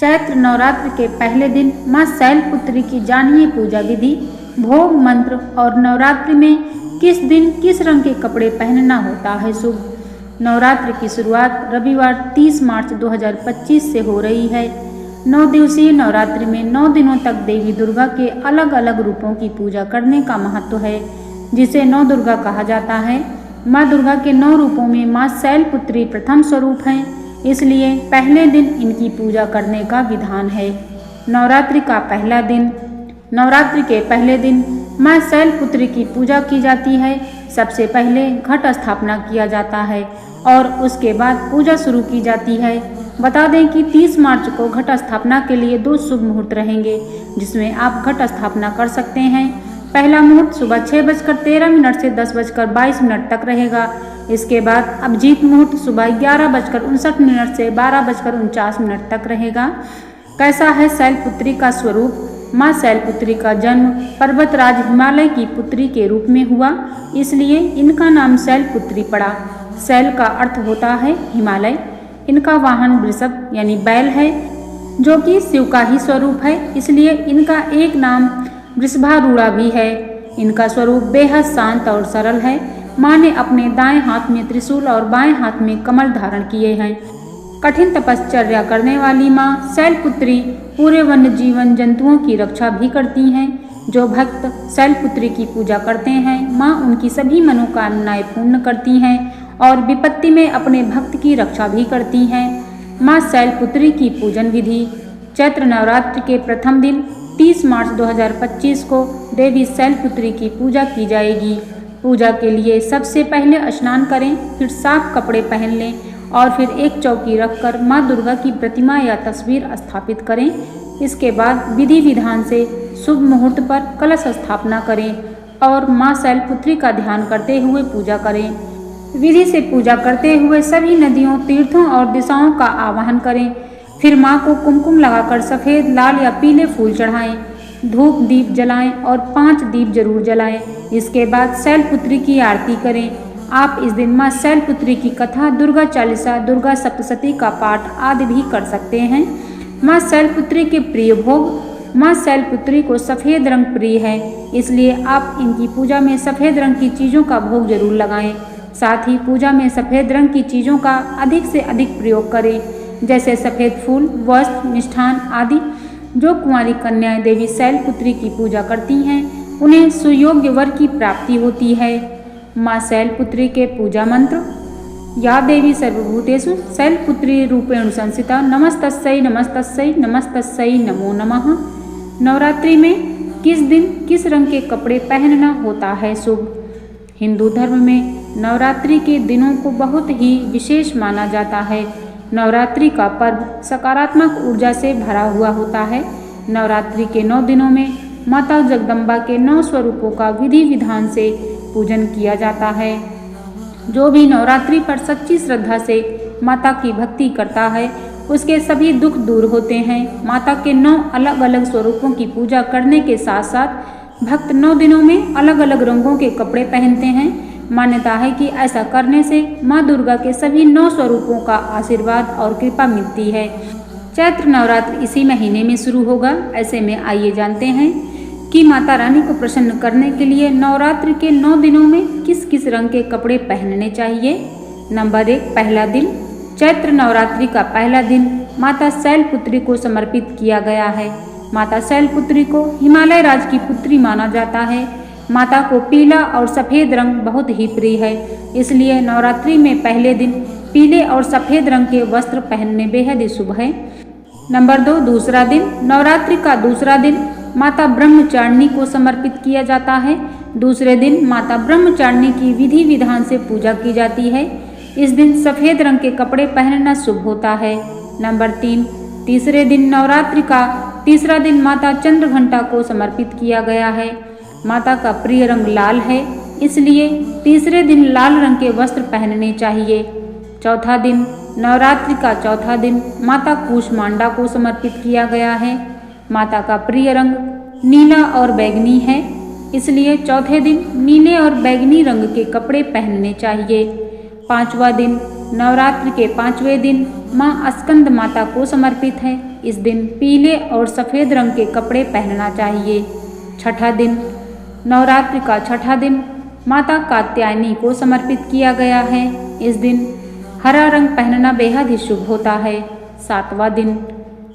चैत्र नवरात्र के पहले दिन मां शैलपुत्री की जानिए पूजा विधि, भोग मंत्र और नवरात्रि में किस दिन किस रंग के कपड़े पहनना होता है शुभ। नवरात्र की शुरुआत रविवार 30 मार्च 2025 से हो रही है। 9 दिवसीय नवरात्रि में 9 दिनों तक देवी दुर्गा के अलग अलग रूपों की पूजा करने का महत्व है, जिसे नौ दुर्गा कहा जाता है। माँ दुर्गा के 9 रूपों में माँ शैलपुत्री प्रथम स्वरूप हैं, इसलिए पहले दिन इनकी पूजा करने का विधान है। नवरात्रि का पहला दिन। नवरात्रि के पहले दिन माँ शैलपुत्री की पूजा की जाती है। सबसे पहले घट स्थापना किया जाता है और उसके बाद पूजा शुरू की जाती है। बता दें कि 30 मार्च को घट स्थापना के लिए 2 शुभ मुहूर्त रहेंगे, जिसमें आप घट स्थापना कर सकते हैं। पहला मुहूर्त सुबह 6:13 से 10:22 तक रहेगा। इसके बाद अभिजीत मुहूर्त सुबह 11:59 से 12:49 तक रहेगा। कैसा है शैलपुत्री का स्वरूप? माँ शैलपुत्री का जन्म पर्वतराज हिमालय की पुत्री के रूप में हुआ, इसलिए इनका नाम शैलपुत्री पड़ा। शैल का अर्थ होता है हिमालय। इनका वाहन वृषभ यानी बैल है, जो कि शिव का ही स्वरूप है, इसलिए इनका एक नाम वृषभारूढ़ा भी है। इनका स्वरूप बेहद शांत और सरल है। माँ ने अपने दाएं हाथ में त्रिशूल और बाएं हाथ में कमल धारण किए हैं। कठिन तपश्चर्या करने वाली माँ शैलपुत्री पूरे वन्य जीवन जंतुओं की रक्षा भी करती हैं। जो भक्त शैलपुत्री की पूजा करते हैं, माँ उनकी सभी मनोकामनाएं पूर्ण करती हैं और विपत्ति में अपने भक्त की रक्षा भी करती हैं। माँ शैलपुत्री की पूजन विधि। चैत्र नवरात्र के प्रथम दिन 30 मार्च 2025 को देवी शैलपुत्री की पूजा की जाएगी। पूजा के लिए सबसे पहले स्नान करें, फिर साफ कपड़े पहन लें और फिर एक चौकी रखकर माँ दुर्गा की प्रतिमा या तस्वीर स्थापित करें। इसके बाद विधि विधान से शुभ मुहूर्त पर कलश स्थापना करें और माँ शैलपुत्री का ध्यान करते हुए पूजा करें। विधि से पूजा करते हुए सभी नदियों, तीर्थों और दिशाओं का आवाहन करें। फिर माँ को कुमकुम लगाकर सफ़ेद, लाल या पीले फूल चढ़ाएं। धूप दीप जलाएं और 5 दीप जरूर जलाएं। इसके बाद शैलपुत्री की आरती करें। आप इस दिन माँ शैलपुत्री की कथा, दुर्गा चालीसा, दुर्गा सप्तशती का पाठ आदि भी कर सकते हैं। माँ शैलपुत्री के प्रिय भोग। माँ शैलपुत्री को सफ़ेद रंग प्रिय है, इसलिए आप इनकी पूजा में सफ़ेद रंग की चीज़ों का भोग जरूर लगाएं। साथ ही पूजा में सफ़ेद रंग की चीज़ों का अधिक से अधिक प्रयोग करें, जैसे सफ़ेद फूल, वस्त्र, मिष्ठान आदि। जो कुंवारी कन्याएं देवी शैलपुत्री की पूजा करती हैं, उन्हें सुयोग्य वर की प्राप्ति होती है। माँ शैलपुत्री के पूजा मंत्र। या देवी सर्वभूतेषु शैलपुत्री रूपेण संस्थिता नमस्तस्यै नमस्तस्यै नमस्तस्यै नमो नमः। नवरात्रि में किस दिन किस रंग के कपड़े पहनना होता है शुभ? हिंदू धर्म में नवरात्रि के दिनों को बहुत ही विशेष माना जाता है। नवरात्रि का पर्व सकारात्मक ऊर्जा से भरा हुआ होता है। नवरात्रि के 9 दिनों में माता जगदम्बा के 9 स्वरूपों का विधि विधान से पूजन किया जाता है। जो भी नवरात्रि पर सच्ची श्रद्धा से माता की भक्ति करता है, उसके सभी दुख दूर होते हैं। माता के 9 अलग अलग स्वरूपों की पूजा करने के साथ साथ भक्त 9 दिनों में अलग अलग रंगों के कपड़े पहनते हैं। मान्यता है कि ऐसा करने से माँ दुर्गा के सभी 9 स्वरूपों का आशीर्वाद और कृपा मिलती है। चैत्र नवरात्र इसी महीने में शुरू होगा। ऐसे में आइए जानते हैं कि माता रानी को प्रसन्न करने के लिए नवरात्र के 9 दिनों में किस किस रंग के कपड़े पहनने चाहिए। नंबर 1, पहला दिन। चैत्र नवरात्रि का पहला दिन माता शैलपुत्री को समर्पित किया गया है। माता शैलपुत्री को हिमालय राज की पुत्री माना जाता है। माता को पीला और सफ़ेद रंग बहुत ही प्रिय है, इसलिए नवरात्रि में पहले दिन पीले और सफ़ेद रंग के वस्त्र पहनने बेहद ही शुभ है। नंबर 2, दूसरा दिन। नवरात्रि का दूसरा दिन माता ब्रह्मचारिणी को समर्पित किया जाता है। दूसरे दिन माता ब्रह्मचारिणी की विधि विधान से पूजा की जाती है। इस दिन सफ़ेद रंग के कपड़े पहनना शुभ होता है। नंबर 3, तीसरे दिन। नवरात्रि का तीसरा दिन माता चंद्रघंटा को समर्पित किया गया है। माता का प्रिय रंग लाल है, इसलिए तीसरे दिन लाल रंग के वस्त्र पहनने चाहिए। चौथा दिन। नवरात्रि का चौथा दिन माता कूष्मांडा को समर्पित किया गया है। माता का प्रिय रंग नीला और बैंगनी है, इसलिए चौथे दिन नीले और बैंगनी रंग के कपड़े पहनने चाहिए। पांचवा दिन। नवरात्र के 5वें दिन माँ स्कंद माता को समर्पित है। इस दिन पीले और सफ़ेद रंग के कपड़े पहनना चाहिए। छठा दिन, नवरात्रि का छठा दिन माता कात्यायनी को समर्पित किया गया है। इस दिन हरा रंग पहनना बेहद ही शुभ होता है। सातवां दिन,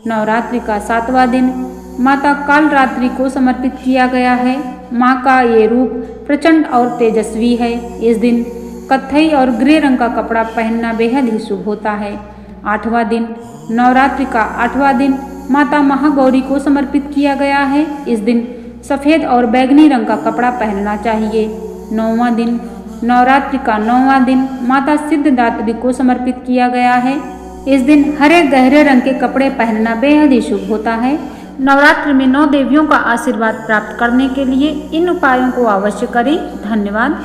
नवरात्रि का सातवां दिन माता कालरात्रि को समर्पित किया गया है। माँ का ये रूप प्रचंड और तेजस्वी है। इस दिन कत्थई और ग्रे रंग का कपड़ा पहनना बेहद ही शुभ होता है। आठवां दिन, नवरात्रि का आठवां दिन माता महागौरी को समर्पित किया गया है। इस दिन सफ़ेद और बैंगनी रंग का कपड़ा पहनना चाहिए। नौवां दिन, नवरात्रि का नौवां दिन माता सिद्धिदात्री को समर्पित किया गया है। इस दिन हरे गहरे रंग के कपड़े पहनना बेहद ही शुभ होता है। नवरात्रि में 9 देवियों का आशीर्वाद प्राप्त करने के लिए इन उपायों को अवश्य करें। धन्यवाद।